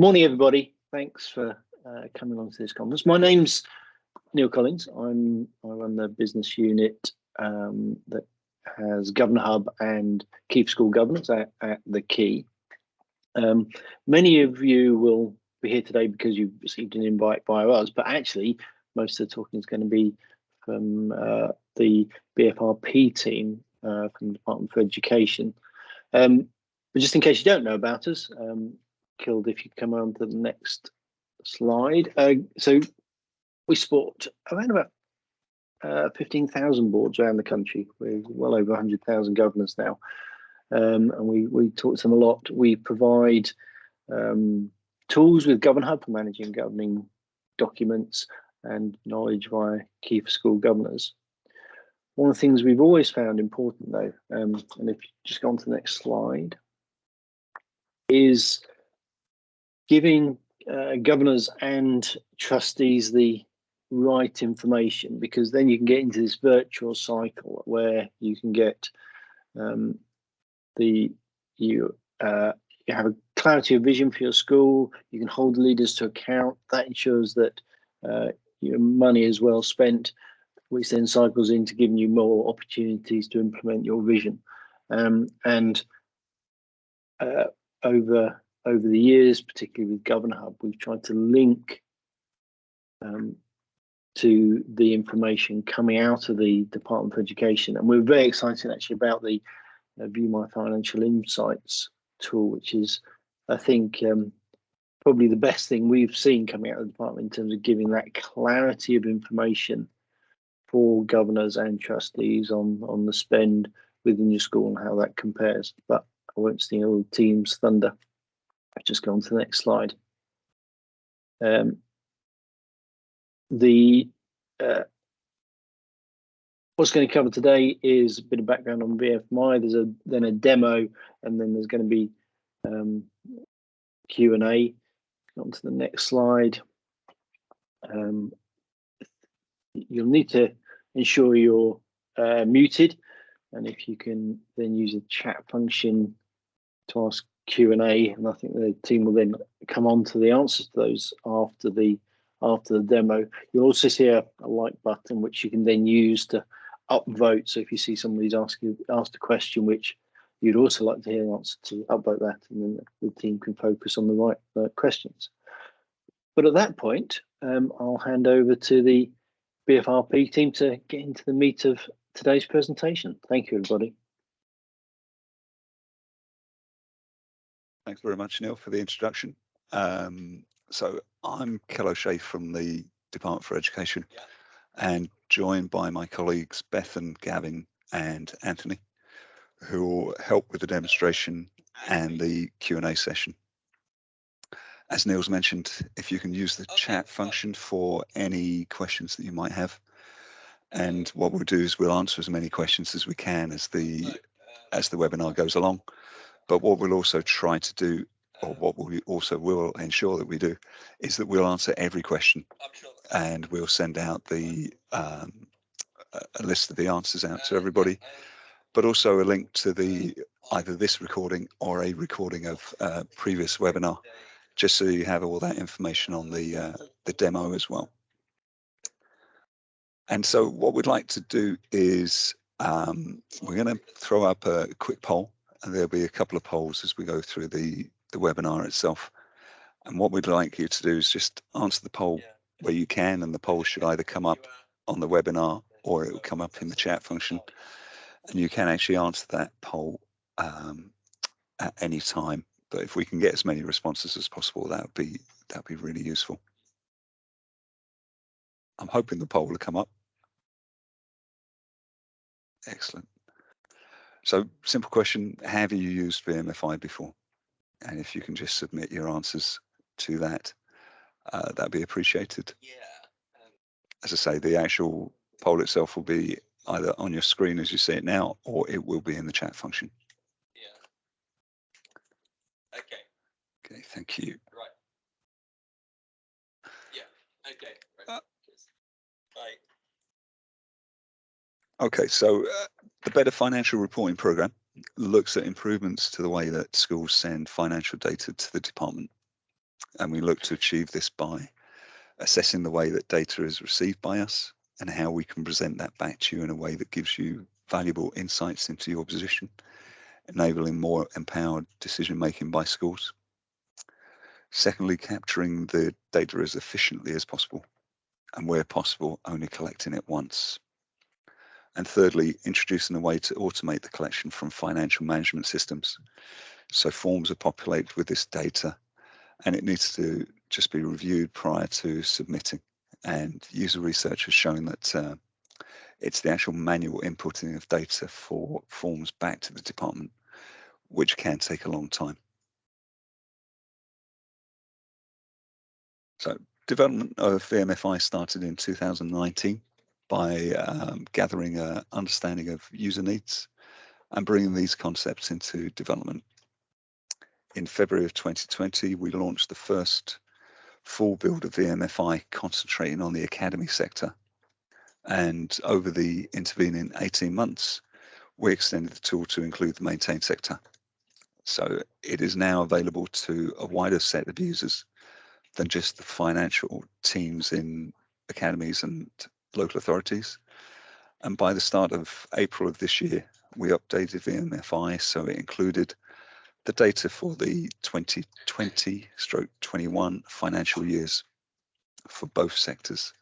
Morning, everybody. Thanks for coming along to this conference. My name's Neil Collins. I run the business unit that has Governor Hub and Key for School Governance at the Key. Many of you will be here today because you've received an invite via us, but actually most of the talking is going to be from the BFRP team from the Department for Education. But just in case you don't know about us, Killed, if you come on to the next slide. So we support around about 15,000 boards around the country. We're well over 100,000 governors now, and we talk to them a lot. We provide tools with Governor Hub for managing governing documents and knowledge via Key for School Governors. One of the things we've always found important, though, and if you just go on to the next slide, is giving governors and trustees the right information, because then you can get into this virtual cycle where you can get you have a clarity of vision for your school. You can hold leaders to account. That ensures that your money is well spent, which then cycles into giving you more opportunities to implement your vision. Over the years, particularly with Governor Hub, we've tried to link to the information coming out of the Department for Education. And we're very excited actually about the View My Financial Insights tool, which is, I think, probably the best thing we've seen coming out of the department in terms of giving that clarity of information for governors and trustees on the spend within your school and how that compares. But I won't steal the team's thunder. Just go on to the next slide. What's going to cover today is a bit of background on VMFI. There's then a demo, and then there's going to be Q&A. On to the next slide. You'll need to ensure you're muted, and if you can then use the chat function to ask Q&A, and I think the team will then come on to the answers to those after the demo. You'll also see a like button which you can then use to upvote. So if you see somebody's asked a question which you'd also like to hear an answer to, upvote that, and then the team can focus on the right questions. But at that point, I'll hand over to the BFRP team to get into the meat of today's presentation. Thank you, everybody. Thanks very much, Neil, for the introduction. So I'm Kel O'Shea from the Department for Education, and joined by my colleagues Beth and Gavin and Anthony, who will help with the demonstration and the Q&A session. As Neil's mentioned, if you can use the chat function for any questions that you might have, and what we'll do is we'll answer as many questions as we can as the webinar goes along. But what we'll also try to do, or what we also will ensure that we do, is that we'll answer every question, and we'll send out a list of the answers out to everybody, but also a link to either this recording or a recording of a previous webinar, just so you have all that information on the demo as well. And so what we'd like to do is we're going to throw up a quick poll. And there'll be a couple of polls as we go through the webinar itself. And what we'd like you to do is just answer the poll where you can, and the poll should either come up on the webinar or it will come up in the chat function. And you can actually answer that poll at any time. But if we can get as many responses as possible, that'd be really useful. I'm hoping the poll will come up. Excellent. So, simple question, have you used VMFI before? And if you can just submit your answers to that, that'd be appreciated. As I say, the actual poll itself will be either on your screen as you see it now, or it will be in the chat function. Okay, thank you. Right. Okay. Right. Bye. Okay, so the Better Financial Reporting Programme looks at improvements to the way that schools send financial data to the department. And we look to achieve this by assessing the way that data is received by us and how we can present that back to you in a way that gives you valuable insights into your position, enabling more empowered decision making by schools. Secondly, capturing the data as efficiently as possible, and where possible, only collecting it once. And thirdly, introducing a way to automate the collection from financial management systems. So forms are populated with this data, and it needs to just be reviewed prior to submitting. And user research has shown that it's the actual manual inputting of data for forms back to the department, which can take a long time. So development of VMFI started in 2019 by gathering an understanding of user needs and bringing these concepts into development. In February of 2020, we launched the first full build of VMFI concentrating on the academy sector. And over the intervening 18 months, we extended the tool to include the maintain sector. So it is now available to a wider set of users than just the financial teams in academies and local authorities. And by the start of April of this year, we updated VMFI so it included the data for the 2020/21 financial years for both sectors.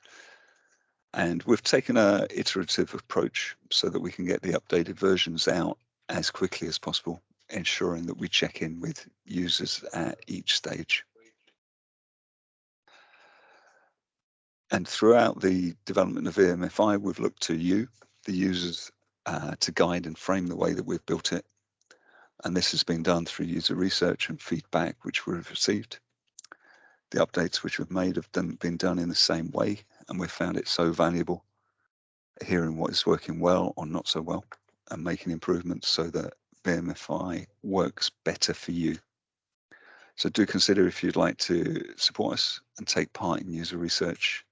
And we've taken an iterative approach so that we can get the updated versions out as quickly as possible, ensuring that we check in with users at each stage. And throughout the development of VMFI, we've looked to you, the users, to guide and frame the way that we've built it. And this has been done through user research and feedback, which we've received. The updates which we've made have been done in the same way, and we've found it so valuable, hearing what is working well or not so well, and making improvements so that VMFI works better for you. So do consider if you'd like to support us and take part in user research.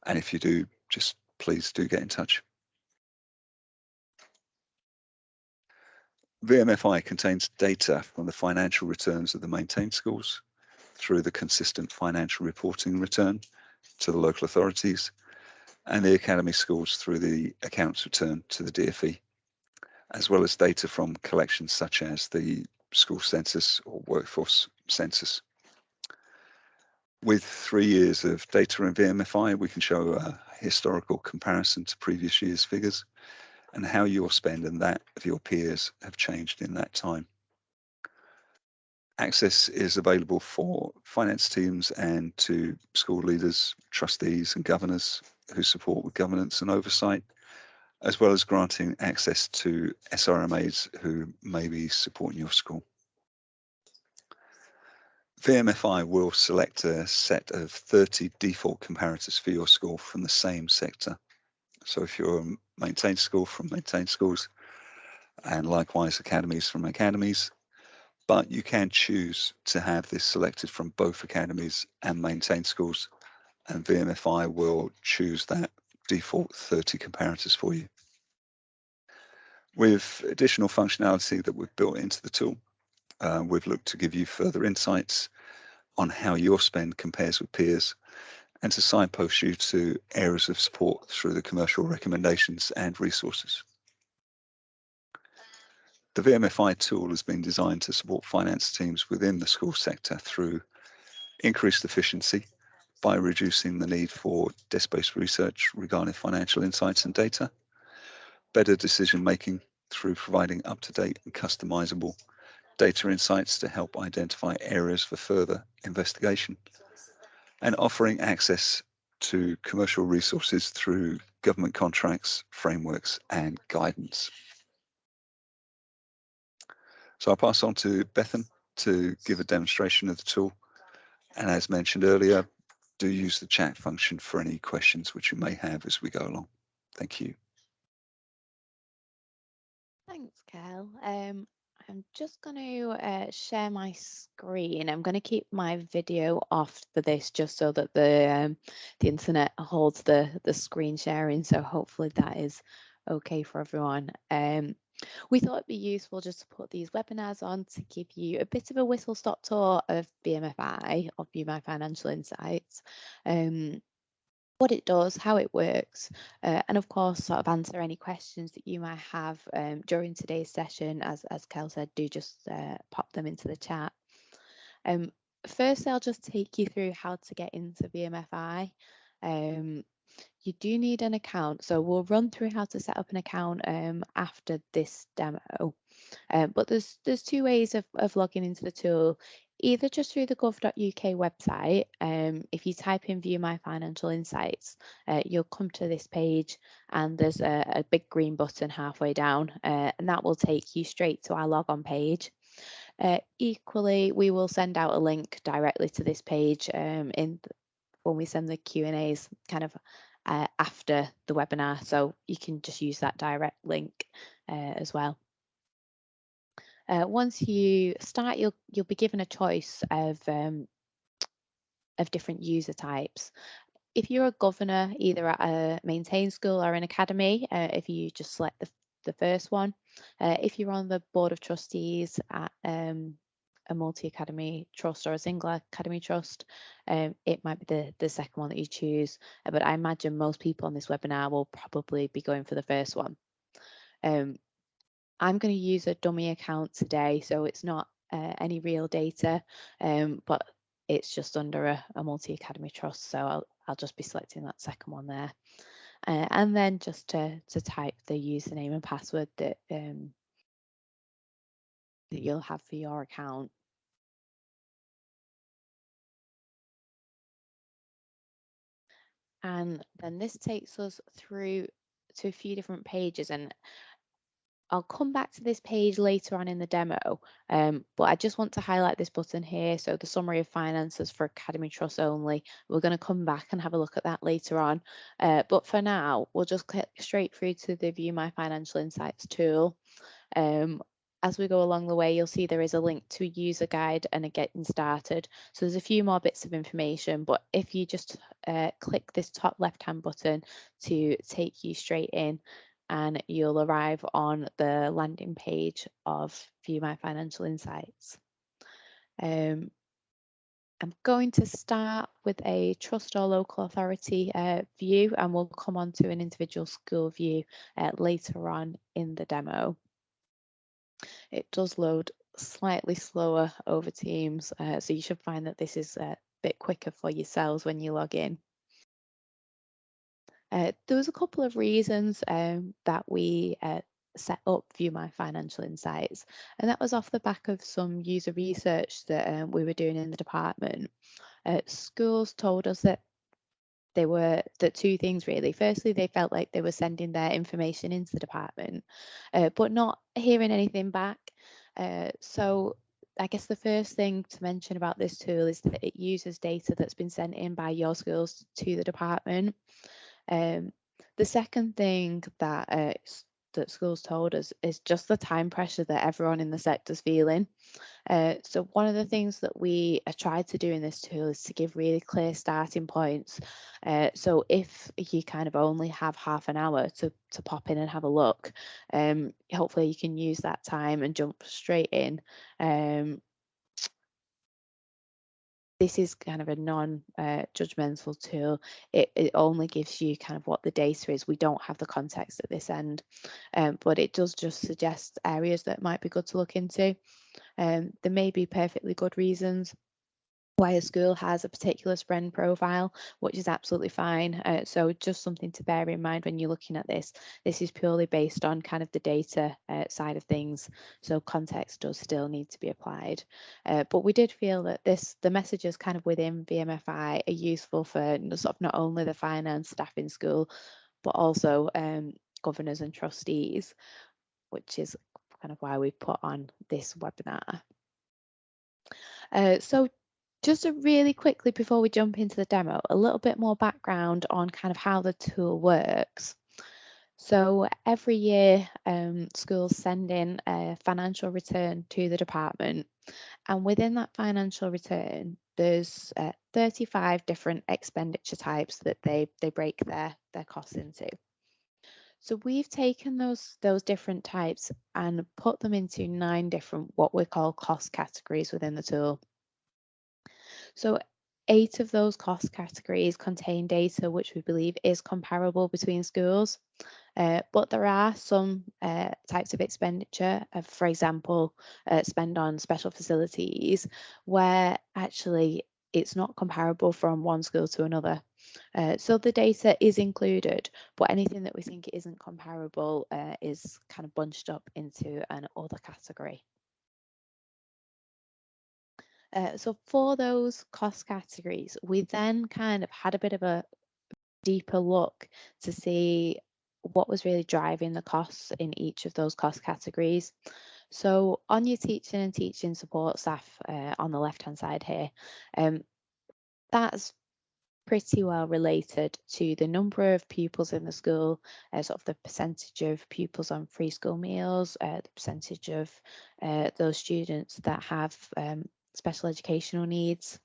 And if you do, just please do get in touch. VMFI contains data from the financial returns of the maintained schools through the consistent financial reporting return to the local authorities and the academy schools through the accounts return to the DfE, as well as data from collections such as the school census or workforce census. With 3 years of data in VMFI, we can show a historical comparison to previous year's figures and how your spend and that of your peers have changed in that time. Access is available for finance teams and to school leaders, trustees and governors who support with governance and oversight, as well as granting access to SRMAs who may be supporting your school. VMFI will select a set of 30 default comparators for your school from the same sector. So if you're a maintained school, from maintained schools, and likewise academies from academies, but you can choose to have this selected from both academies and maintained schools, and VMFI will choose that default 30 comparators for you. With additional functionality that we've built into the tool, we've looked to give you further insights on how your spend compares with peers and to signpost you to areas of support through the commercial recommendations and resources. The VMFI tool has been designed to support finance teams within the school sector through increased efficiency by reducing the need for desk-based research regarding financial insights and data, better decision making through providing up-to-date and customizable data insights to help identify areas for further investigation, and offering access to commercial resources through government contracts, frameworks, and guidance. So I'll pass on to Bethan to give a demonstration of the tool. And as mentioned earlier, do use the chat function for any questions which you may have as we go along. Thank you. Thanks, Kel. I'm just going to share my screen. I'm going to keep my video off for this just so that the internet holds the screen sharing. So hopefully that is okay for everyone. We thought it'd be useful just to put these webinars on to give you a bit of a whistle-stop tour of VMFI, or View My Financial Insights, what it does, how it works, and of course sort of answer any questions that you might have during today's session. As Kel said, do just pop them into the chat. First, I'll just take you through how to get into VMFI. You do need an account, so we'll run through how to set up an account after this demo. But there's two ways of logging into the tool, either just through the gov.uk website. If you type in View My Financial Insights, you'll come to this page, and there's a big green button halfway down, and that will take you straight to our log on page. Equally, we will send out a link directly to this page when we send the Q&As kind of after the webinar, so you can just use that direct link as well. Once you start, you'll be given a choice of different user types. If you're a governor, either at a maintained school or an academy, if you just select the first one. If you're on the board of trustees at a multi-academy trust or a single academy trust, it might be the second one that you choose. But I imagine most people on this webinar will probably be going for the first one. I'm going to use a dummy account today, so it's not any real data, but it's just under a multi-academy trust, so I'll just be selecting that second one there. And then just to type the username and password that you'll have for your account. And then this takes us through to a few different pages, and I'll come back to this page later on in the demo, but I just want to highlight this button here. So the summary of finances for Academy Trust only. We're going to come back and have a look at that later on. But for now, we'll just click straight through to the View My Financial Insights tool. As we go along the way, you'll see there is a link to a user guide and a getting started. So there's a few more bits of information, but if you just click this top left-hand button to take you straight in, and you'll arrive on the landing page of View My Financial Insights. I'm going to start with a trust or local authority view, and we'll come on to an individual school view later on in the demo. It does load slightly slower over Teams, so you should find that this is a bit quicker for yourselves when you log in. There was a couple of reasons that we set up View My Financial Insights, and that was off the back of some user research that we were doing in the department. Schools told us that two things really. Firstly, they felt like they were sending their information into the department, but not hearing anything back. So I guess the first thing to mention about this tool is that it uses data that's been sent in by your schools to the department. The second thing that schools told us is just the time pressure that everyone in the sector is feeling. So one of the things that we tried to do in this tool is to give really clear starting points. So if you kind of only have half an hour to pop in and have a look, hopefully you can use that time and jump straight in. This is kind of a non-judgmental tool. It only gives you kind of what the data is. We don't have the context at this end, but it does just suggest areas that might be good to look into. There may be perfectly good reasons why a school has a particular spend profile, which is absolutely fine. So just something to bear in mind when you're looking at this. This is purely based on kind of the data side of things. So context does still need to be applied. But we did feel that the messages kind of within VMFI are useful for sort of not only the finance staff in school, but also governors and trustees, which is kind of why we put on this webinar. So just really quickly before we jump into the demo, a little bit more background on kind of how the tool works. So every year schools send in a financial return to the department, and within that financial return there's 35 different expenditure types that they break their costs into. So we've taken those different types and put them into 9 different what we call cost categories within the tool. So 8 of those cost categories contain data which we believe is comparable between schools. But there are some types of expenditure, for example, spend on special facilities, where actually it's not comparable from one school to another. So the data is included, but anything that we think isn't comparable is kind of bunched up into an other category. So for those cost categories, we then kind of had a bit of a deeper look to see what was really driving the costs in each of those cost categories. So on your teaching and teaching support staff on the left hand side here, that's pretty well related to the number of pupils in the school, sort of the percentage of pupils on free school meals, the percentage of those students that have special educational needs.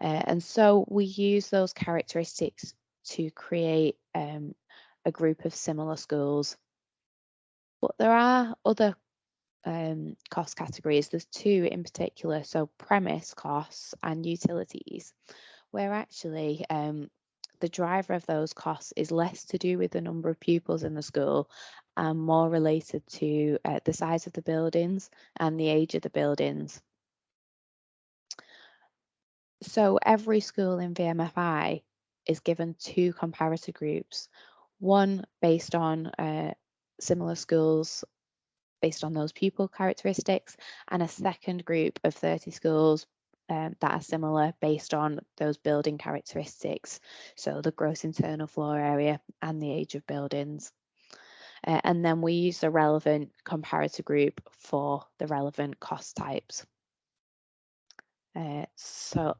And so we use those characteristics to create a group of similar schools. But there are other cost categories. There's 2 in particular, so premise costs and utilities, where actually the driver of those costs is less to do with the number of pupils in the school and more related to the size of the buildings and the age of the buildings. So every school in VMFI is given 2 comparator groups, one based on similar schools based on those pupil characteristics, and a second group of 30 schools that are similar based on those building characteristics, so the gross internal floor area and the age of buildings. And then we use the relevant comparator group for the relevant cost types. So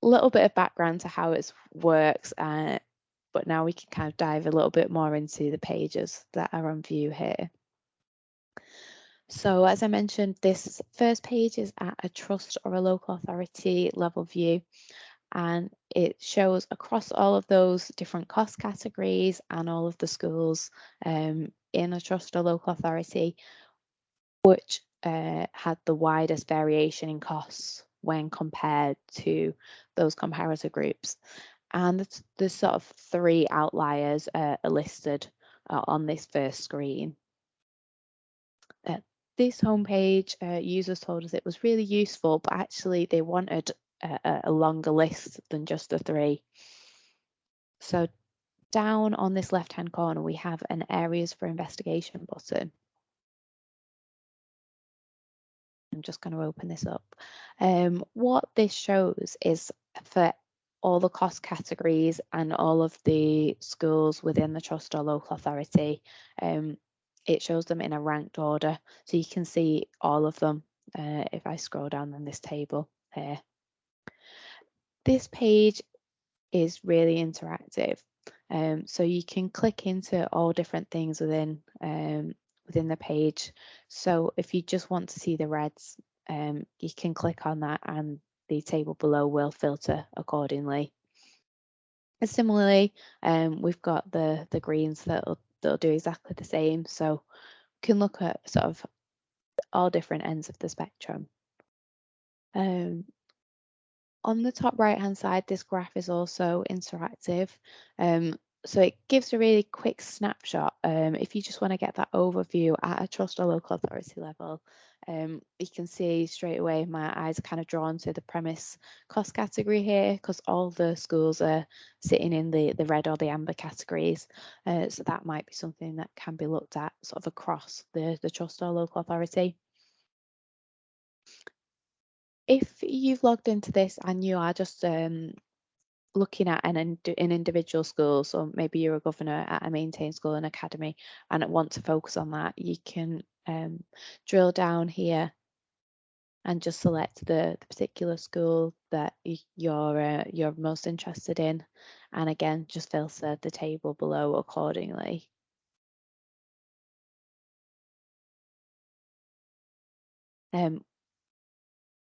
a little bit of background to how it works, but now we can kind of dive a little bit more into the pages that are on view here. So as I mentioned, this first page is at a trust or a local authority level view, and it shows across all of those different cost categories and all of the schools in a trust or local authority, which had the widest variation in costs when compared to those comparator groups. And the sort of 3 outliers are listed on this first screen. This homepage, users told us it was really useful, but actually they wanted a longer list than just the 3. So down on this left-hand corner, we have an areas for investigation button. I'm just going to open this up. What this shows is for all the cost categories and all of the schools within the trust or local authority, it shows them in a ranked order. So you can see all of them if I scroll down on this table here. This page is really interactive. So you can click into all different things within the page. So if you just want to see the reds, you can click on that and the table below will filter accordingly. And similarly, we've got the greens that'll do exactly the same. So we can look at sort of all different ends of the spectrum. On the top right hand side, this graph is also interactive. So it gives a really quick snapshot. If you just want to get that overview at a trust or local authority level, you can see straight away my eyes are kind of drawn to the premise cost category here because all the schools are sitting in the red or the amber categories. So that might be something that can be looked at sort of across the trust or local authority. If you've logged into this and you are just looking at an individual school, so maybe you're a governor at a maintained school and academy and want to focus on that, you can drill down here and just select the particular school that you're most interested in, and again just filter the table below accordingly.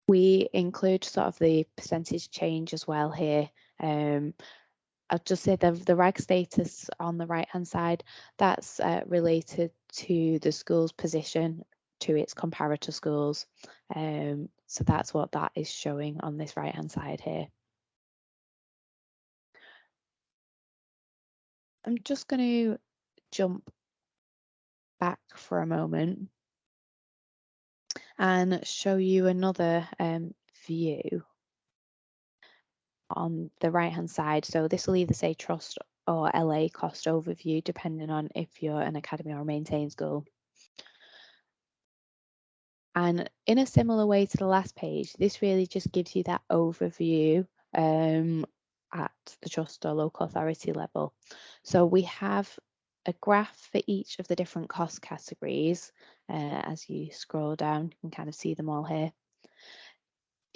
We include sort of the percentage change as well here. I'll just say the RAG status on the right hand side, that's related to the school's position to its comparator schools. So that's what that is showing on this right hand side here. I'm just going to jump back for a moment and show you another view on the right hand side. So this will either say trust or LA cost overview, depending on if you're an academy or a maintained school. And in a similar way to the last page, this really just gives you that overview at the trust or local authority level. So we have a graph for each of the different cost categories. As you scroll down, you can kind of see them all here.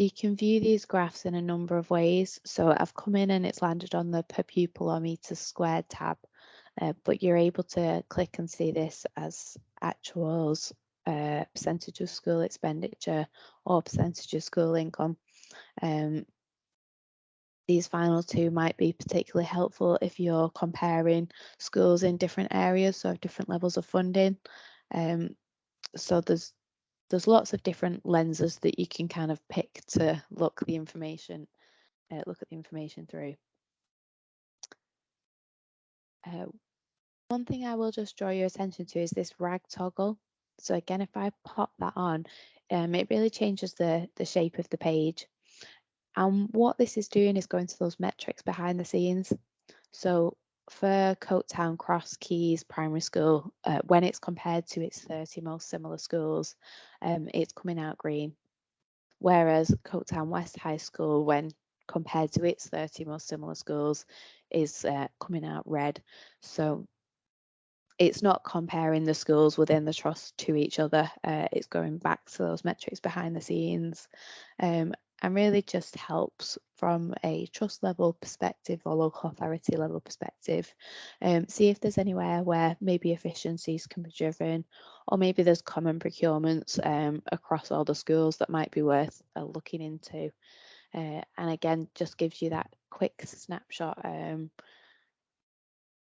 You can view these graphs in a number of ways. So I've come in and it's landed on the per pupil or meters squared tab, but you're able to click and see this as actuals, percentage of school expenditure or percentage of school income. These final two might be particularly helpful if you're comparing schools in different areas, so different levels of funding. So there's lots of different lenses that you can kind of pick to look at the information through. One thing I will just draw your attention to is this RAG toggle. So again, if I pop that on, it really changes the shape of the page. And what this is doing is going to those metrics behind the scenes. So for Coketown Cross Keys Primary School, when it's compared to its 30 most similar schools, it's coming out green. Whereas Coketown West High School, when compared to its 30 most similar schools, is coming out red. So it's not comparing the schools within the trust to each other. It's going back to those metrics behind the scenes, and really just helps from a trust level perspective or local authority level perspective. See if there's anywhere where maybe efficiencies can be driven, or maybe there's common procurements across all the schools that might be worth looking into. And again, just gives you that quick snapshot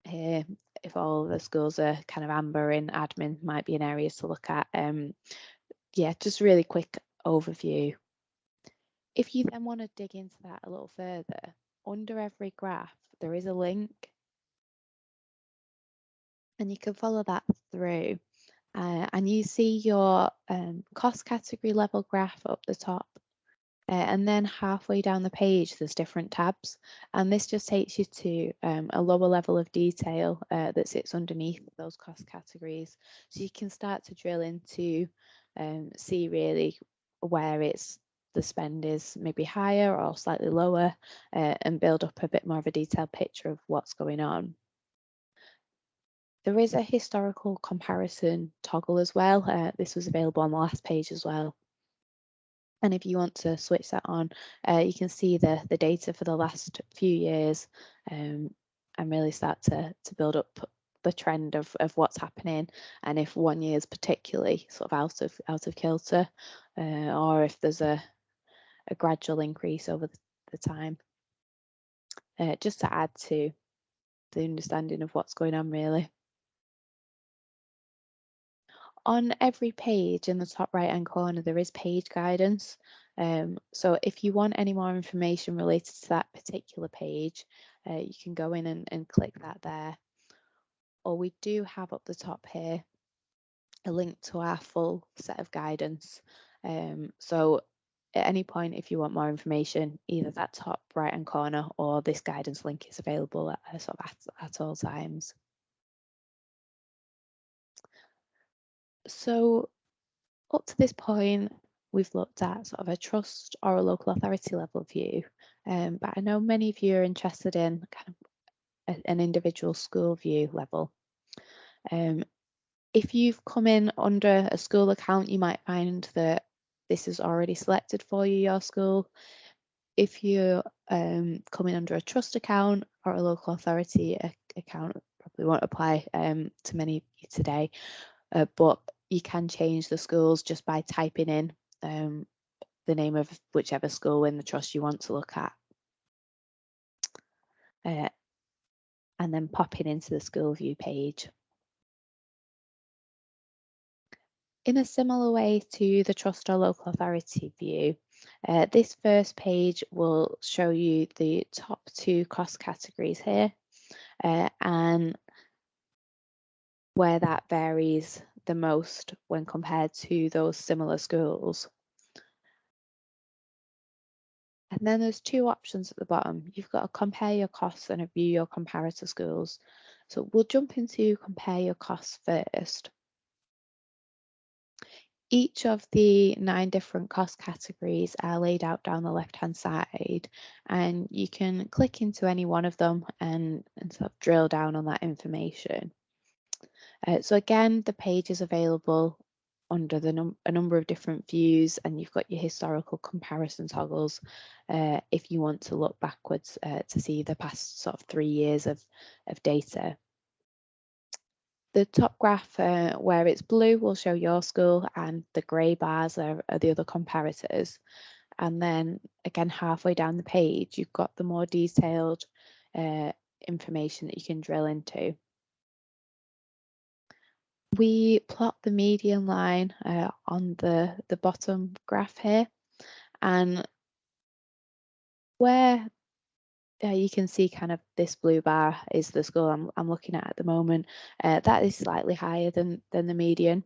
here. If all the schools are kind of amber in admin, might be an area to look at. Yeah, just really quick overview. If you then want to dig into that a little further, under every graph, there is a link. And you can follow that through. And you see your cost category level graph up the top. And then halfway down the page, there's different tabs. And this just takes you to a lower level of detail that sits underneath those cost categories. So you can start to drill into, see really where the spend is maybe higher or slightly lower, and build up a bit more of a detailed picture of what's going on. There is a historical comparison toggle as well. This was available on the last page as well. And if you want to switch that on, you can see the data for the last few years, and really start to build up the trend of what's happening, and if one year is particularly sort of out of kilter, or if there's a gradual increase over the time, just to add to the understanding of what's going on really. On every page in the top right hand corner, there is page guidance. So if you want any more information related to that particular page, you can go in and click that there. Or we do have up the top here a link to our full set of guidance. So at any point, if you want more information, either that top right hand corner or this guidance link is available at all times. So up to this point, we've looked at sort of a trust or a local authority level view, but I know many of you are interested in kind of an individual school view level. If you've come in under a school account, you might find that this is already selected for you, your school. If you're coming under a trust account or a local authority account, probably won't apply to many of you today, but you can change the schools just by typing in the name of whichever school in the trust you want to look at. and then popping into the school view page. In a similar way to the trust or local authority view, this first page will show you the top 2 cost categories here, and where that varies the most when compared to those similar schools. And then there's 2 options at the bottom. You've got to compare your costs and view your comparator schools. So we'll jump into compare your costs first. Each of the 9 different cost categories are laid out down the left-hand side, and you can click into any one of them and sort of drill down on that information. So again, the page is available under a number of different views, and you've got your historical comparison toggles if you want to look backwards to see the past sort of 3 years of data. The top graph where it's blue will show your school, and the grey bars are the other comparators. And then again, halfway down the page, you've got the more detailed information that you can drill into. We plot the median line on the bottom graph here, and where you can see kind of this blue bar is the school I'm looking at the moment. That is slightly higher than the median.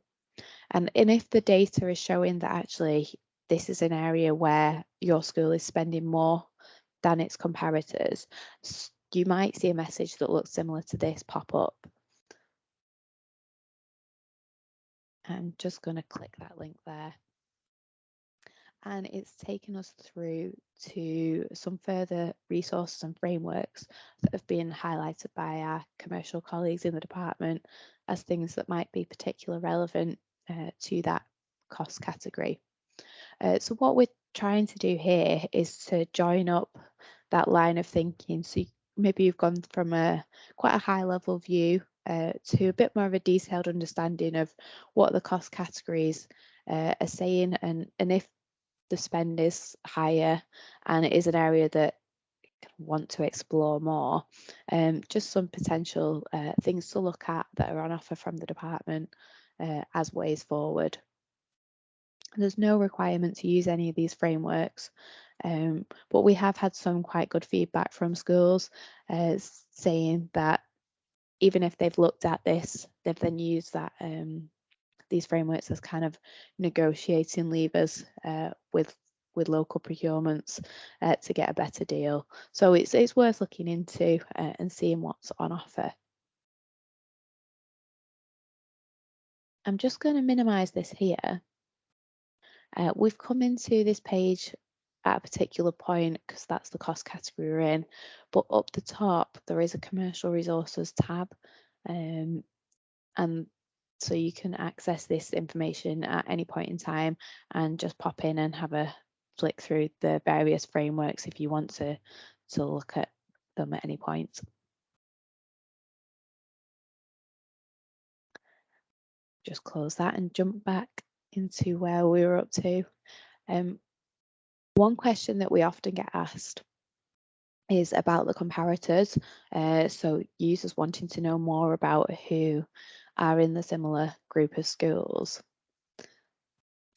And if the data is showing that actually this is an area where your school is spending more than its comparators, you might see a message that looks similar to this pop up. I'm just going to click that link there. And it's taken us through to some further resources and frameworks that have been highlighted by our commercial colleagues in the department as things that might be particularly relevant to that cost category. So what we're trying to do here is to join up that line of thinking. So maybe you've gone from quite a high level view to a bit more of a detailed understanding of what the cost categories are saying, and if the spend is higher and it is an area that you want to explore more, just some potential things to look at that are on offer from the department as ways forward. There's no requirement to use any of these frameworks, but we have had some quite good feedback from schools saying that even if they've looked at this, they've then used that these frameworks as kind of negotiating levers with local procurements to get a better deal. So it's worth looking into and seeing what's on offer. I'm just going to minimize this here. We've come into this page at a particular point because that's the cost category we're in, but up the top there is a commercial resources tab, and so you can access this information at any point in time and just pop in and have a flick through the various frameworks if you want to look at them at any point. Just close that and jump back into where we were up to. One question that we often get asked is about the comparators. So users wanting to know more about who are in the similar group of schools.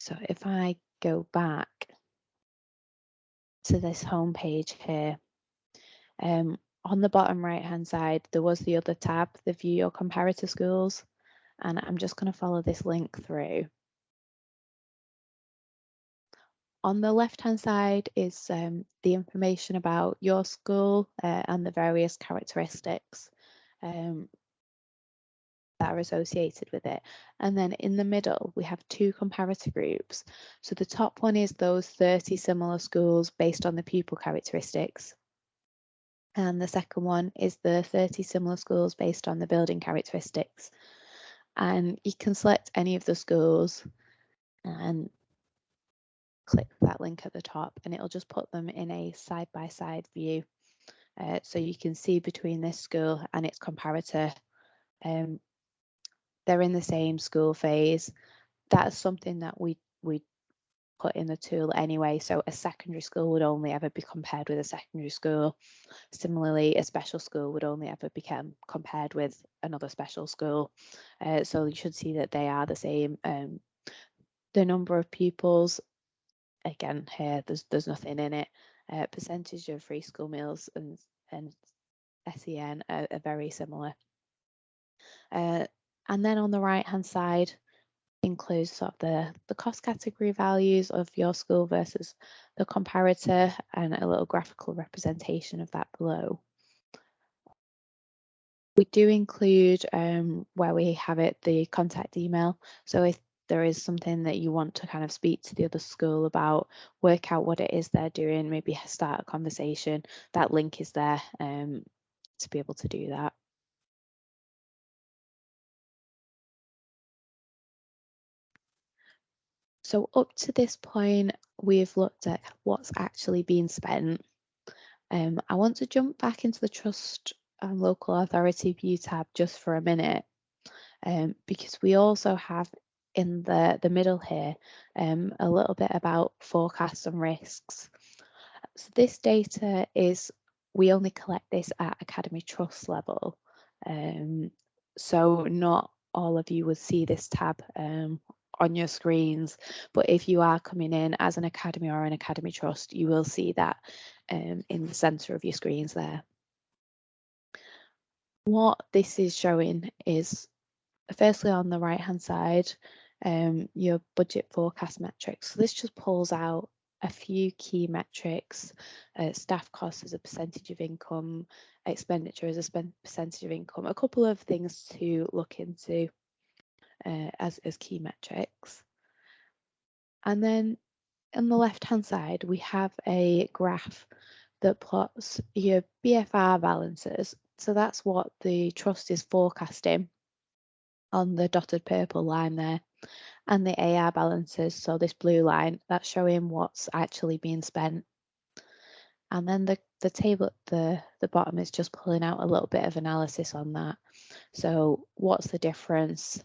So if I go back to this home page here, on the bottom right hand side, there was the other tab, the view your comparator schools, and I'm just going to follow this link through. On the left hand side is the information about your school and the various characteristics that are associated with it. And then in the middle, we have 2 comparator groups. So the top one is those 30 similar schools based on the pupil characteristics. And the second one is the 30 similar schools based on the building characteristics. And you can select any of the schools and click that link at the top, and it'll just put them in a side-by-side view. So you can see between this school and its comparator, they're in the same school phase. That's something that we put in the tool anyway. So a secondary school would only ever be compared with a secondary school. Similarly, a special school would only ever become compared with another special school. So you should see that they are the same. The number of pupils, again, here there's nothing in it. Percentage of free school meals and SEN are very similar. And then on the right hand side includes sort of the cost category values of your school versus the comparator, and a little graphical representation of that below. We do include where we have it, the contact email. So if there is something that you want to kind of speak to the other school about, work out what it is they're doing, maybe start a conversation, that link is there to be able to do that. So up to this point, we've looked at what's actually being spent. I want to jump back into the Trust and Local Authority View tab just for a minute, because we also have in the middle here a little bit about forecasts and risks. So this data is, we only collect this at Academy Trust level. So not all of you would see this tab on your screens, but if you are coming in as an academy or an academy trust, you will see that in the centre of your screens there. What this is showing is, firstly on the right hand side, your budget forecast metrics. So this just pulls out a few key metrics: staff costs as a percentage of income, expenditure as a percentage of income, a couple of things to look into as key metrics. And then on the left hand side, we have a graph that plots your BFR balances. So that's what the trust is forecasting on the dotted purple line there, and the AR balances, so this blue line, that's showing what's actually being spent. And then the table at the bottom is just pulling out a little bit of analysis on that. So what's the difference?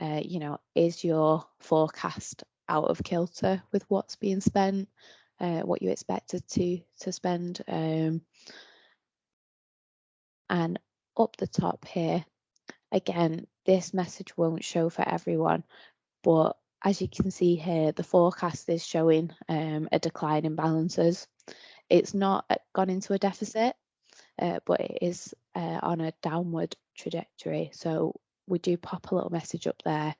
You know, is your forecast out of kilter with what's being spent, what you expected to spend? And up the top here, again, this message won't show for everyone, but as you can see here, the forecast is showing a decline in balances. It's not gone into a deficit, but it is on a downward trajectory. So we do pop a little message up there,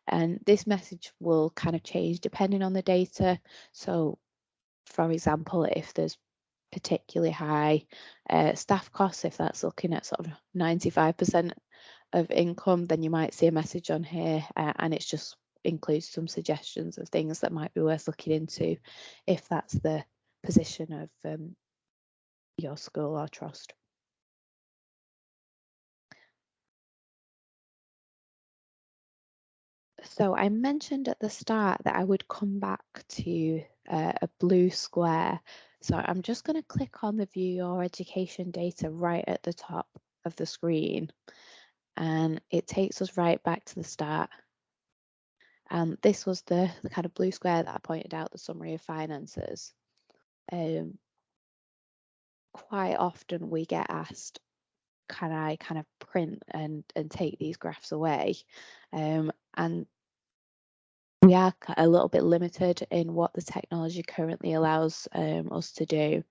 and this message will kind of change depending on the data. So for example, if there's particularly high staff costs, if that's looking at sort of 95% of income, then you might see a message on here, and it's just includes some suggestions of things that might be worth looking into if that's the position of your school or trust. So I mentioned at the start that I would come back to a blue square. So I'm just going to click on the view your education data right at the top of the screen, and it takes us right back to the start. This was the kind of blue square that I pointed out, the summary of finances. Quite often we get asked, can I kind of print and take these graphs away? And we are a little bit limited in what the technology currently allows us to do.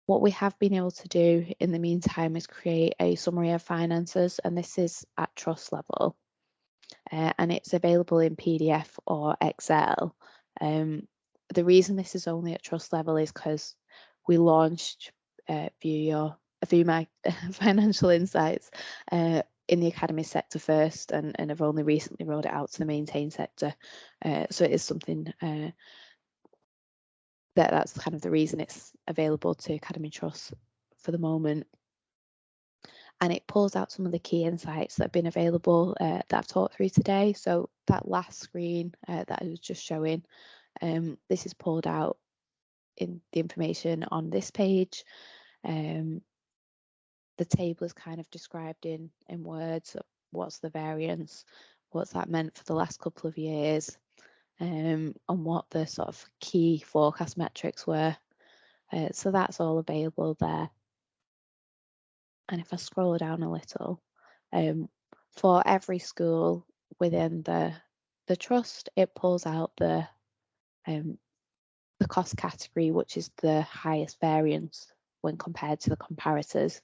What we have been able to do in the meantime is create a summary of finances, and this is at trust level. And it's available in PDF or Excel. The reason this is only at trust level is because we launched View My Financial Insights in the academy sector first, and have only recently rolled it out to the maintain sector. So it is something that's kind of the reason it's available to academy trusts for the moment. And it pulls out some of the key insights that have been available that I've talked through today. So that last screen that I was just showing, this is pulled out in the information on this page. The table is kind of described in words. What's the variance? What's that meant for the last couple of years? on what the sort of key forecast metrics were. So that's all available there. And if I scroll down a little, for every school within the trust, it pulls out the cost category, which is the highest variance when compared to the comparators.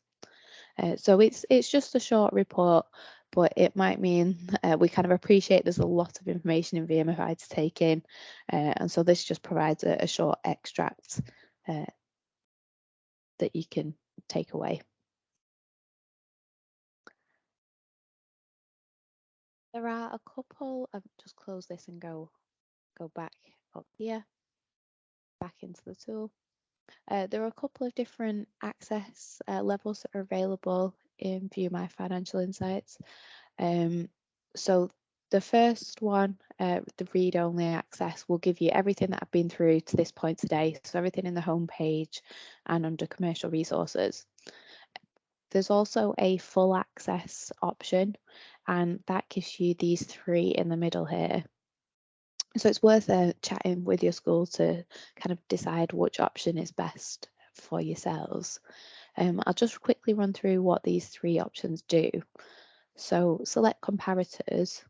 So it's just a short report, but it might mean we kind of appreciate there's a lot of information in VMFI to take in, and so this just provides a short extract that you can take away. There are a couple, I've just close this and go back up here, back into the tool. There are a couple of different access levels that are available in View My Financial Insights. So the first one, the read-only access, will give you everything that I've been through to this point today. So everything in the home page and under commercial resources. There's also a full access option, and that gives you these three in the middle here. So it's worth chatting with your school to kind of decide which option is best for yourselves. I'll just quickly run through what these three options do. So select comparators.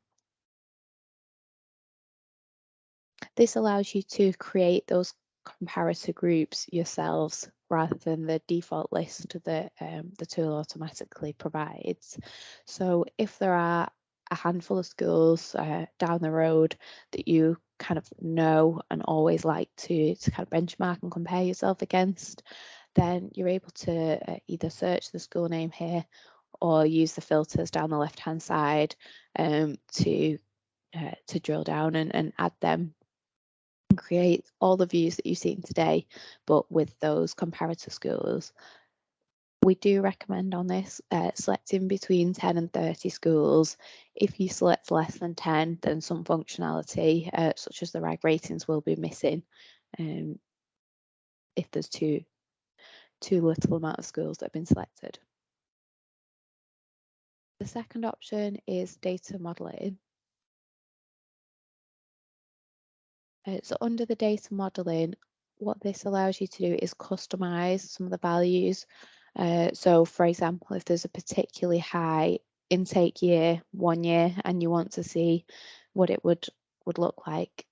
This allows you to create those comparator groups yourselves rather than the default list that the tool automatically provides. So if there are a handful of schools down the road that you kind of know and always like to kind of benchmark and compare yourself against, then you're able to either search the school name here or use the filters down the left hand side to drill down and add them and create all the views that you've seen today, but with those comparator schools. We do recommend on this selecting between 10 and 30 schools. If you select less than 10, then some functionality such as the RAG ratings will be missing if there's too little amount of schools that have been selected. The second option is data modeling. So under the data modeling, what this allows you to do is customize some of the values. So for example, if there's a particularly high intake year, 1 year, and you want to see what it would look like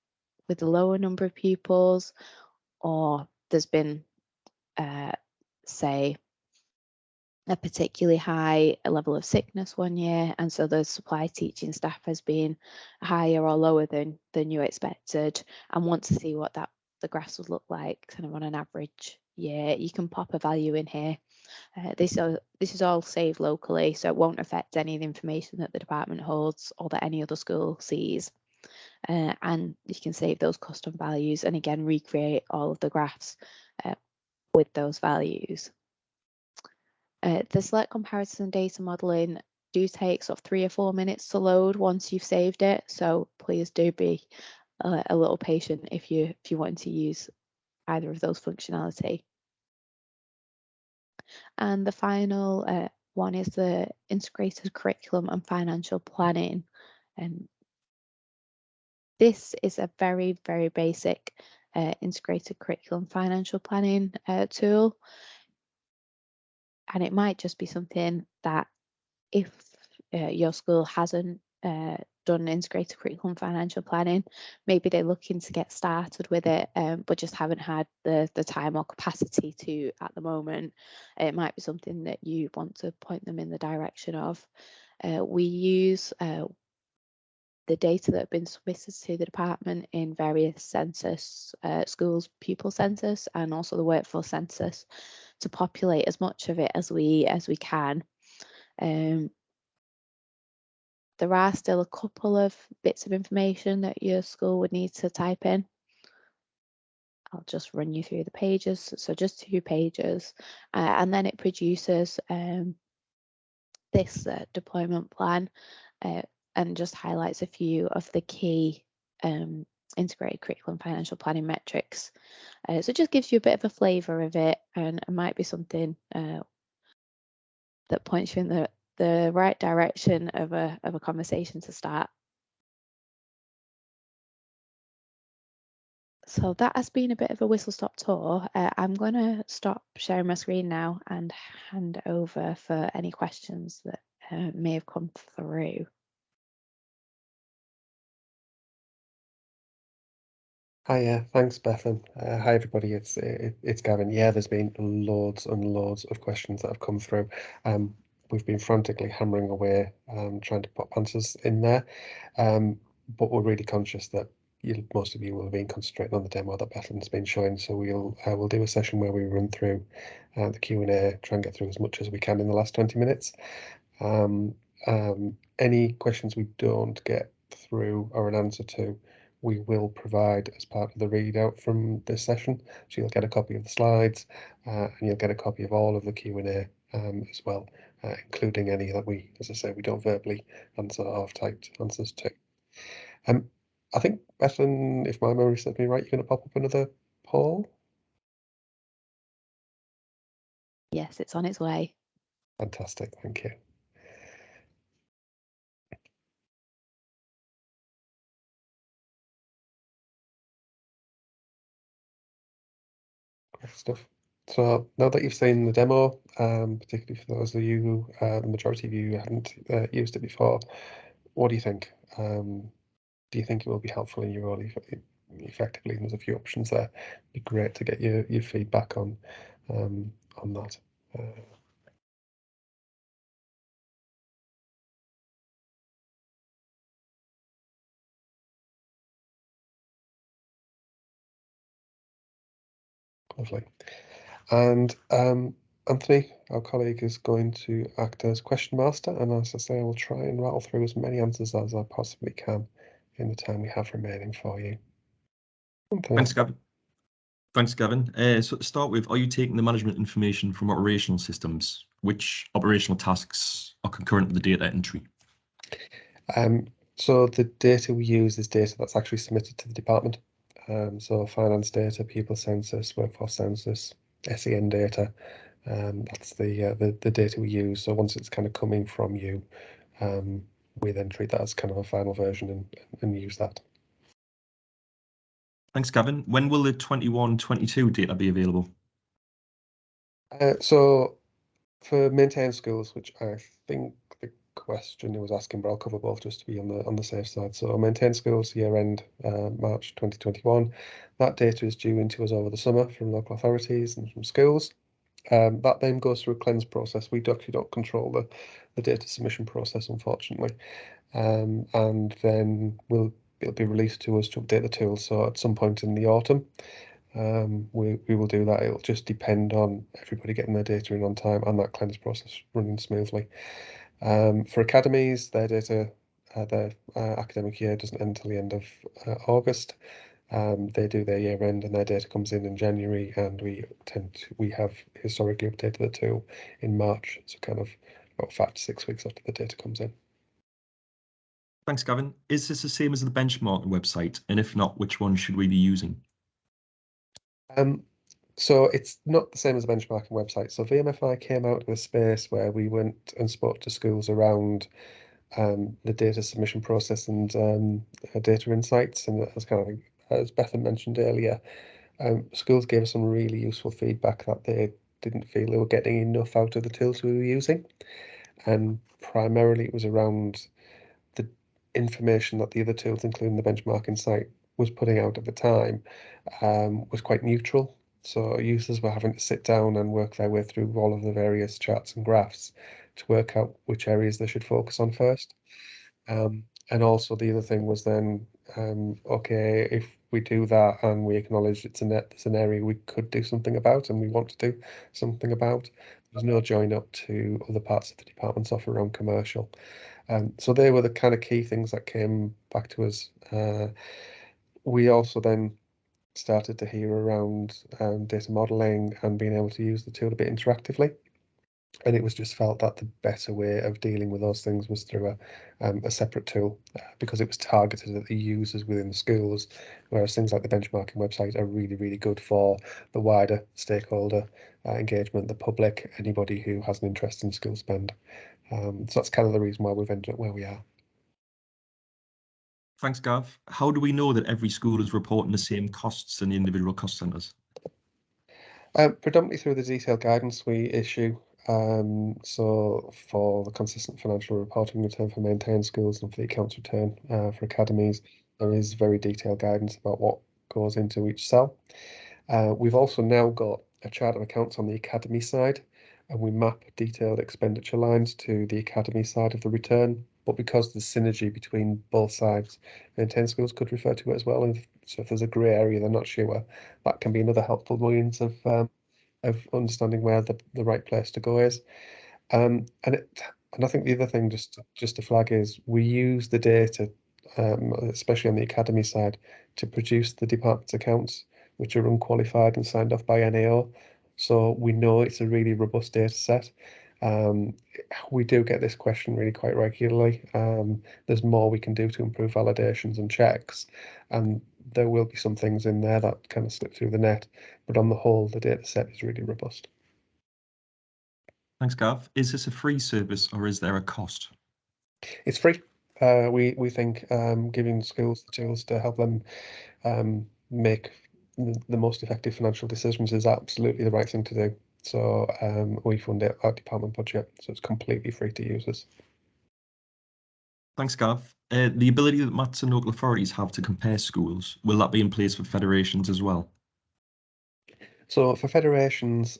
with a lower number of pupils, or there's been, say, a particularly high level of sickness 1 year, and so the supply teaching staff has been higher or lower than you expected, and want to see what the graphs would look like kind of on an average year, you can pop a value in here. This is all saved locally, so it won't affect any of the information that the department holds or that any other school sees. And you can save those custom values and again recreate all of the graphs with those values. The select comparison data modeling do take sort of 3 or 4 minutes to load once you've saved it, so please do be a little patient if you want to use either of those functionality. And the final one is the integrated curriculum and financial planning. And this is a very, very basic integrated curriculum financial planning tool. And it might just be something that if your school hasn't done integrated curriculum financial planning, maybe they're looking to get started with it, but just haven't had the time or capacity to at the moment. It might be something that you want to point them in the direction of. We use the data that have been submitted to the department in various census, schools pupil census, and also the workforce census to populate as much of it as we can. There are still a couple of bits of information that your school would need to type in. I'll just run you through the pages, so just 2 pages, and then it produces this deployment plan and just highlights a few of the key integrated curriculum financial planning metrics. So it just gives you a bit of a flavour of it, and it might be something that points you in the right direction of a conversation to start. So that has been a bit of a whistle-stop tour. I'm going to stop sharing my screen now and hand over for any questions that may have come through. Hi, thanks, Bethan. Hi, everybody. It's Gavin. Yeah, there's been loads and loads of questions that have come through. We've been frantically hammering away, trying to put answers in there, but we're really conscious that most of you will have been concentrating on the demo that Bethan's been showing. So we'll do a session where we run through the Q&A, try and get through as much as we can in the last 20 minutes. Any questions we don't get through or an answer to, we will provide as part of the readout from this session. So you'll get a copy of the slides and you'll get a copy of all of the Q&A as well, including any that we, as I say, we don't verbally answer or have typed answers to. I think, Bethan, if my memory serves me right, you're going to pop up another poll? Yes, it's on its way. Fantastic, thank you. Great stuff. So now that you've seen the demo, particularly for those of you who, the majority of you who haven't used it before, what do you think? Do you think it will be helpful in your role effectively? And there's a few options there. It'd be great to get your feedback on that. Lovely. And Anthony, our colleague, is going to act as question master, and as I say, I will try and rattle through as many answers as I possibly can in the time we have remaining for you. Anthony. Thanks, Gavin. Thanks, Gavin. So to start with, are you taking the management information from operational systems? Which operational tasks are concurrent with the data entry? So the data we use is data that's actually submitted to the department. So finance data, people census, workforce census, SEN data. That's the data we use. So once it's kind of coming from you, we then treat that as kind of a final version and use that. Thanks, Gavin. When will the 21-22 data be available? So for maintained schools, which I think the question was asking, but I'll cover both just to be on the safe side. So maintained schools year end March 2021. That data is due into us over the summer from local authorities and from schools. That then goes through a cleanse process. We actually don't control the data submission process, unfortunately. And then it'll be released to us to update the tool. So at some point in the autumn, we will do that. It'll just depend on everybody getting their data in on time and that cleanse process running smoothly. For academies, their data, their academic year doesn't end until the end of August. They do their year end and their data comes in January, and we have historically updated the tool in March, so kind of about 5 to 6 weeks after the data comes in. Thanks, Gavin. Is this the same as the benchmarking website? And if not, which one should we be using? So it's not the same as a benchmarking website. So VMFI came out of a space where we went and spoke to schools around the data submission process and data insights, and as kind of as Bethan mentioned earlier, schools gave us some really useful feedback that they didn't feel they were getting enough out of the tools we were using, and primarily it was around the information that the other tools, including the benchmarking site, was putting out at the time, was quite neutral. So users were having to sit down and work their way through all of the various charts and graphs to work out which areas they should focus on first. And also the other thing was then, okay, if we do that and we acknowledge it's an area we could do something about and we want to do something about, there's no join up to other parts of the department's offer around commercial. So they were the kind of key things that came back to us. We also then started to hear around data modeling and being able to use the tool a bit interactively. And it was just felt that the better way of dealing with those things was through a separate tool, because it was targeted at the users within the schools, whereas things like the benchmarking website are really, really good for the wider stakeholder engagement, the public, anybody who has an interest in school spend. So that's kind of the reason why we've ended up where we are. Thanks, Gav. How do we know that every school is reporting the same costs in the individual cost centres? Predominantly through the detailed guidance we issue. So for the consistent financial reporting return for maintained schools and for the accounts return for academies, there is very detailed guidance about what goes into each cell. We've also now got a chart of accounts on the academy side, and we map detailed expenditure lines to the academy side of the return. But because there's synergy between both sides, maintained schools could refer to it as well. And so if there's a grey area they're not sure, that can be another helpful means of understanding where the right place to go is. And I think the other thing just to flag is we use the data, especially on the academy side, to produce the department's accounts, which are unqualified and signed off by NAO. So we know it's a really robust data set. We do get this question really quite regularly. There's more we can do to improve validations and checks, and there will be some things in there that kind of slip through the net. But on the whole, the data set is really robust. Thanks, Gav. Is this a free service or is there a cost? It's free. We think giving schools the tools to help them make the most effective financial decisions is absolutely the right thing to do. So we fund it our department budget, so it's completely free to users. Thanks, Gav. The ability that MATs and local authorities have to compare schools, will that be in place for federations as well? So for federations,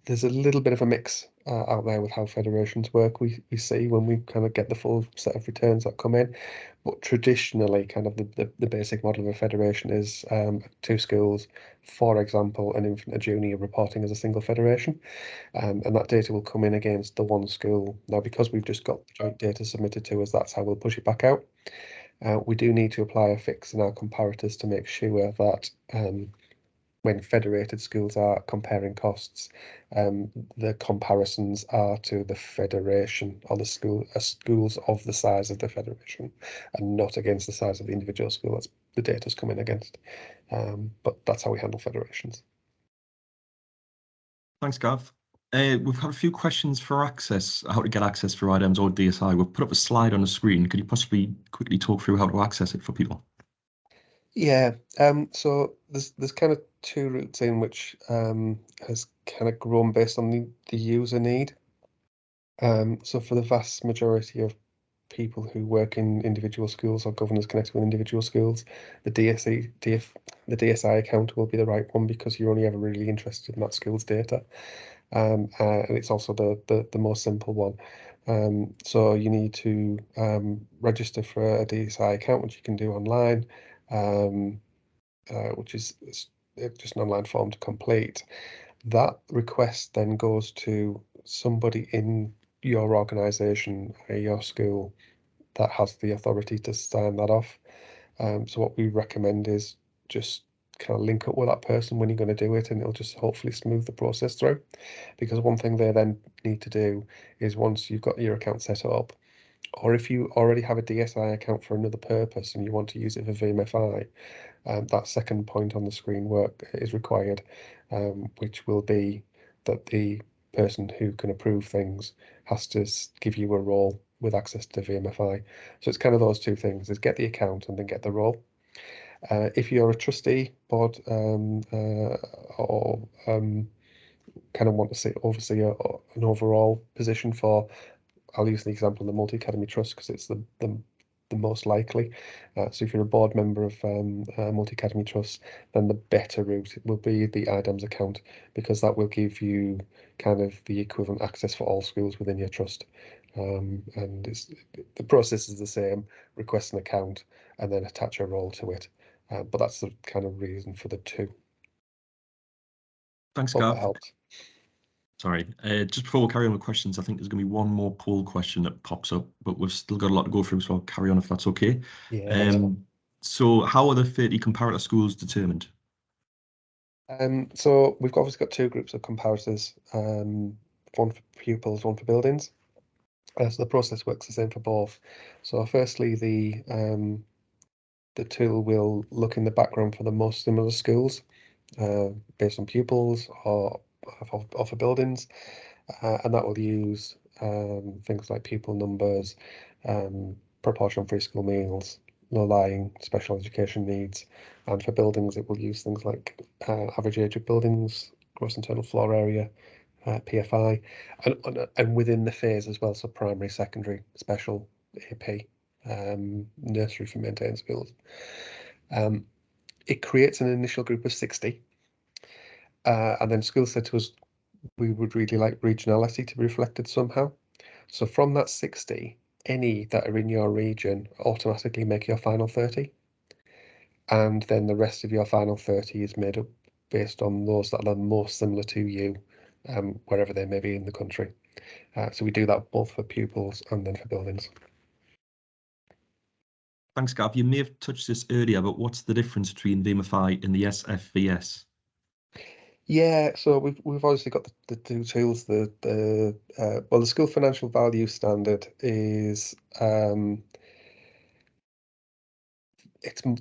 there's a little bit of a mix out there with how federations work. We see when we kind of get the full set of returns that come in, but traditionally, kind of the basic model of a federation is 2 schools, for example, an infant and junior reporting as a single federation, and that data will come in against the one school. Now, because we've just got the joint data submitted to us, that's how we'll push it back out. We do need to apply a fix in our comparators to make sure that when federated schools are comparing costs, the comparisons are to the federation or the schools of the size of the federation, and not against the size of the individual school that's the data's coming against. But that's how we handle federations. Thanks, Gav. We've had a few questions for access, how to get access for items or DSI. We've put up a slide on the screen. Could you possibly quickly talk through how to access it for people? Yeah, so there's kind of 2 routes in which has kind of grown based on the user need. So for the vast majority of people who work in individual schools or governors connected with individual schools, the DSI account will be the right one because you're only ever really interested in that school's data. And it's also the most simple one. So you need to register for a DSI account, which you can do online, which is just an online form to complete. That request then goes to somebody in your organisation or your school that has the authority to sign that off. So what we recommend is just kind of link up with that person when you're going to do it, and it'll just hopefully smooth the process through. Because one thing they then need to do is, once you've got your account set up, or if you already have a DSI account for another purpose and you want to use it for VMFI, that second point on the screen work is required, which will be that the person who can approve things has to give you a role with access to VMFI. So it's kind of those 2 things: is get the account and then get the role. If you're a trustee board or kind of want to oversee an overall position for, I'll use the example of the multi-academy trust because it's the most likely. So if you're a board member of multi-academy trust, then the better route will be the IDAMS account, because that will give you kind of the equivalent access for all schools within your trust. And the process is the same: request an account and then attach a role to it. But that's the kind of reason for the 2. Thanks, Hope that Gav. helps. Sorry, just before we carry on with questions, I think there's going to be one more poll question that pops up, but we've still got a lot to go through, so I'll carry on if that's okay. Yeah. So how are the 30 comparator schools determined? So we've obviously got 2 groups of comparators, one for pupils, one for buildings. So the process works the same for both. So firstly, the tool will look in the background for the most similar schools based on pupils or for buildings, and that will use things like pupil numbers, proportion free school meals, low-lying special education needs, and for buildings it will use things like average age of buildings, gross internal floor area, PFI, and within the phase as well, so primary, secondary, special, AP, nursery for maintained schools. It creates an initial group of 60, and then schools said to us, we would really like regionality to be reflected somehow. So from that 60, any that are in your region automatically make your final 30. And then the rest of your final 30 is made up based on those that are most similar to you, wherever they may be in the country. So we do that both for pupils and then for buildings. Thanks, Gav. You may have touched this earlier, but what's the difference between VMFI and the SFVS? Yeah, so we've obviously got the two tools. The school financial value standard is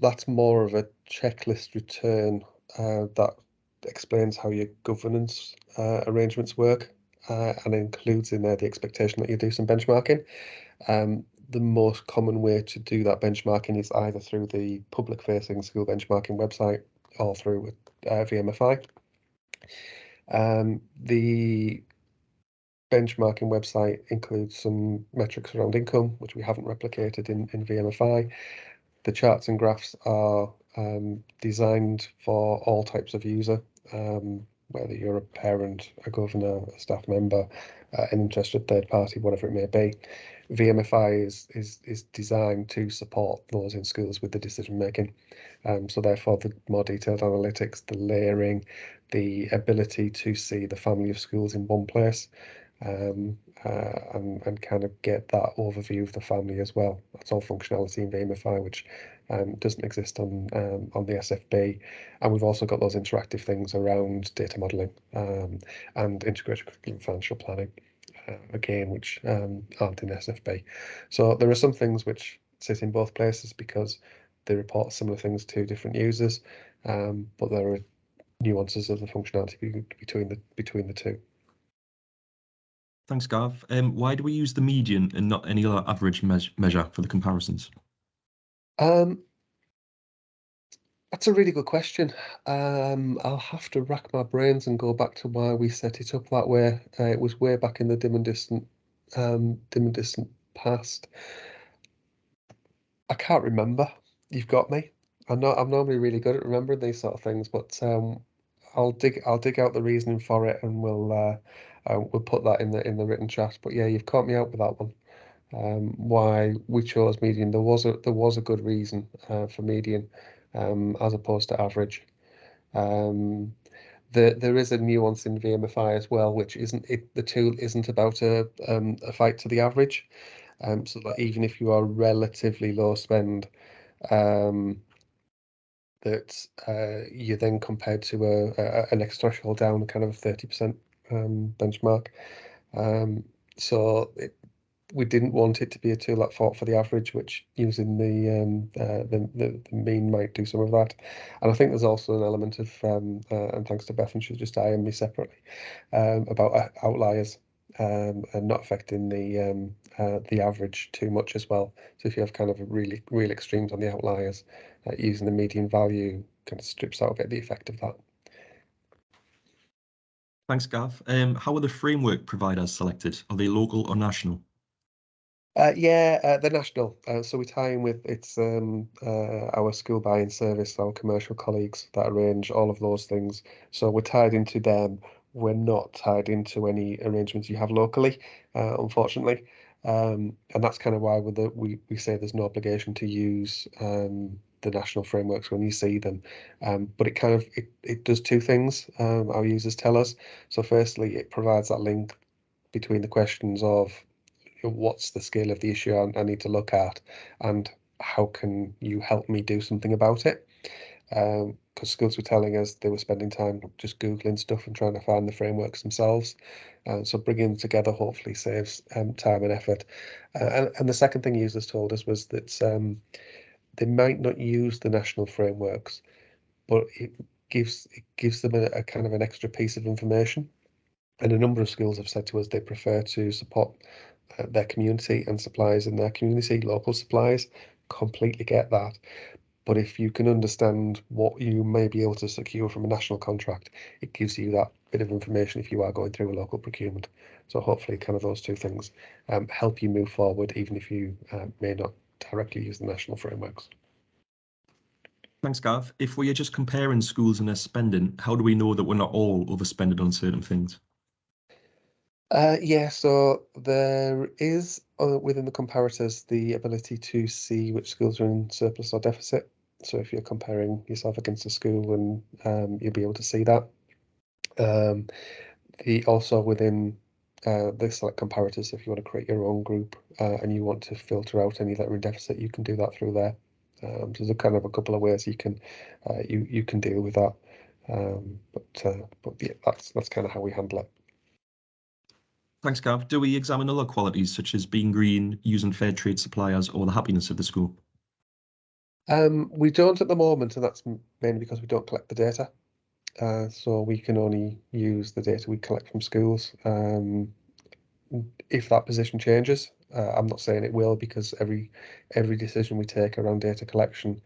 that's more of a checklist return that explains how your governance arrangements work and includes in there the expectation that you do some benchmarking. The most common way to do that benchmarking is either through the public-facing school benchmarking website or through VMFI. The benchmarking website includes some metrics around income, which we haven't replicated in VMFI. The charts and graphs are designed for all types of user, whether you're a parent, a governor, a staff member, an interested third party, whatever it may be. VMFI is designed to support those in schools with the decision making. So therefore, the more detailed analytics, the layering, the ability to see the family of schools in one place, and kind of get that overview of the family as well. That's all functionality in VMFI, which doesn't exist on the SFB. And we've also got those interactive things around data modelling and integrated curriculum financial planning, again, which aren't in SFB. So there are some things which sit in both places because they report similar things to different users, but there are nuances of the functionality between the two. Thanks, Gav. Why do we use the median and not any other average measure for the comparisons? That's a really good question. I'll have to rack my brains and go back to why we set it up that way. It was way back in the dim and distant past. I can't remember. You've got me. I'm normally really good at remembering these sort of things, but I'll dig out the reasoning for it, and we'll put that in the written chat. But yeah, you've caught me out with that one. Why we chose median? There was a good reason for median as opposed to average. There is a nuance in VMFI as well, which the tool isn't about a fight to the average. So that even if you are relatively low spend, that you're then compared to an next threshold down, kind of 30% benchmark. So we didn't want it to be a tool that fought for the average, which using the mean might do some of that. And I think there's also an element of, and thanks to Beth, and she's just IM'd me separately, about outliers and not affecting the average too much as well. So if you have kind of a real extremes on the outliers, using the median value kind of strips out a bit of the effect of that. Thanks, Gav. How are the framework providers selected? Are they local or national? They're national. So we tie in with our school buying service, our commercial colleagues that arrange all of those things. So we're tied into them. We're not tied into any arrangements you have locally, unfortunately. And that's kind of why we say there's no obligation to use the national frameworks when you see them. But it does two things, our users tell us. So firstly, it provides that link between the questions of what's the scale of the issue I need to look at, and how can you help me do something about it? Because schools were telling us they were spending time just Googling stuff and trying to find the frameworks themselves. So bringing them together hopefully saves time and effort. And the second thing users told us was that they might not use the national frameworks, but it gives them a kind of an extra piece of information. And a number of schools have said to us they prefer to support their community and suppliers in their community, local suppliers. Completely get that. But if you can understand what you may be able to secure from a national contract, it gives you that bit of information if you are going through a local procurement. So hopefully kind of those two things help you move forward, even if you may not directly use the national frameworks. Thanks, Gav. If we are just comparing schools and their spending, how do we know that we're not all overspending on certain things? Yeah, so there is within the comparators the ability to see which schools are in surplus or deficit. So if you're comparing yourself against a school, and you'll be able to see that. Also within the select comparators, if you want to create your own group and you want to filter out any that are in deficit, you can do that through there. So there's a kind of a couple of ways you can you can deal with that. But yeah, that's kind of how we handle it. Thanks, Gav. Do we examine other qualities such as being green, using fair trade suppliers, or the happiness of the school? We don't at the moment, and that's mainly because we don't collect the data. So we can only use the data we collect from schools. If that position changes, I'm not saying it will, because every decision we take around data collection,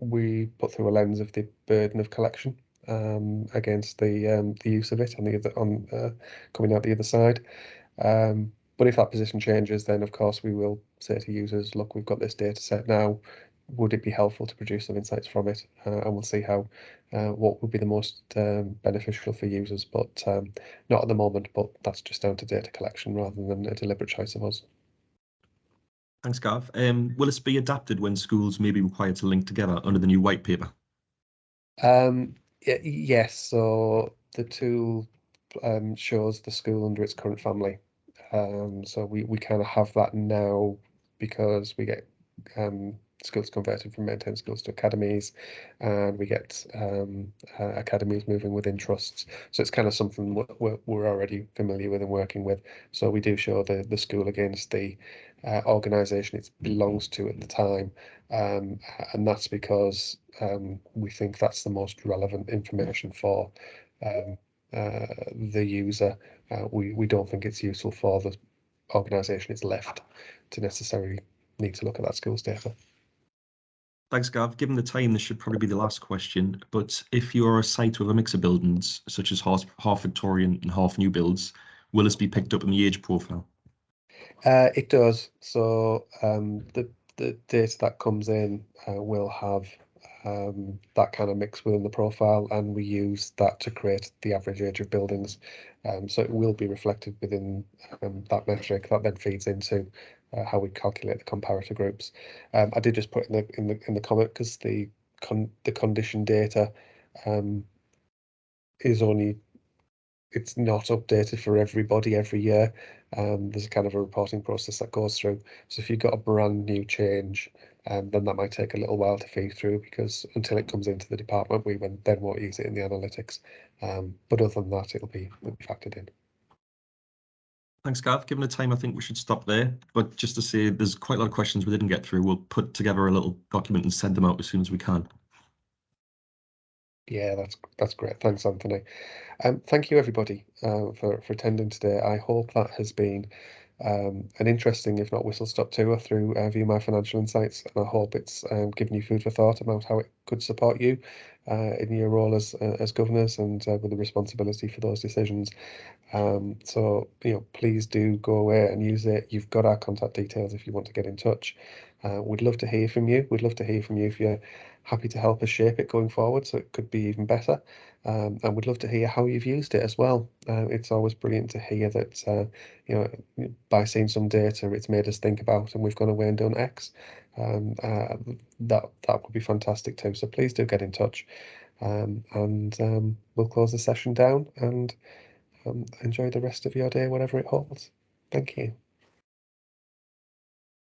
we put through a lens of the burden of collection against the use of it on coming out the other side. But if that position changes, then of course we will say to users, look, we've got this data set now. Would it be helpful to produce some insights from it? And we'll see how what would be the most beneficial for users, but not at the moment. But that's just down to data collection rather than a deliberate choice of us. Thanks, Gav. Will this be adapted when schools may be required to link together under the new white paper? Yes, so the tool shows the school under its current family. So we kind of have that now because we get schools converted from maintained schools to academies, and we get academies moving within trusts. So it's kind of something we're already familiar with and working with. So we do show the school against the organisation it belongs to at the time, and that's because we think that's the most relevant information for the user. We don't think it's useful for the organisation it's left to necessarily need to look at that school's data. Thanks, Gav. Given the time, this should probably be the last question, but if you're a site with a mix of buildings, such as half Victorian and half new builds, will this be picked up in the age profile? It does. So the data that comes in will have that kind of mix within the profile, and we use that to create the average age of buildings. So it will be reflected within that metric that then feeds into how we calculate the comparator groups. I did just put in the comment because the condition data is only, it's not updated for everybody every year. There's a kind of a reporting process that goes through. So if you've got a brand new change, then that might take a little while to feed through, because until it comes into the department, we then won't use it in the analytics. But other than that, it'll be factored in. Thanks, Gav. Given the time, I think we should stop there. But just to say, there's quite a lot of questions we didn't get through. We'll put together a little document and send them out as soon as we can. Yeah, that's great. Thanks, Anthony. Thank you, everybody, for attending today. I hope that has been an interesting, if not whistle-stop tour through VMFI Financial Insights, and I hope it's given you food for thought about how it could support you in your role as governors and with the responsibility for those decisions. So please do go away and use it. You've got our contact details if you want to get in touch. We'd love to hear from you. We'd love to hear from you if you're happy to help us shape it going forward so it could be even better. And we'd love to hear how you've used it as well. It's always brilliant to hear that by seeing some data it's made us think about, and we've gone away and done X. That would be fantastic too. So please do get in touch, and we'll close the session down and enjoy the rest of your day, whatever it holds. Thank you.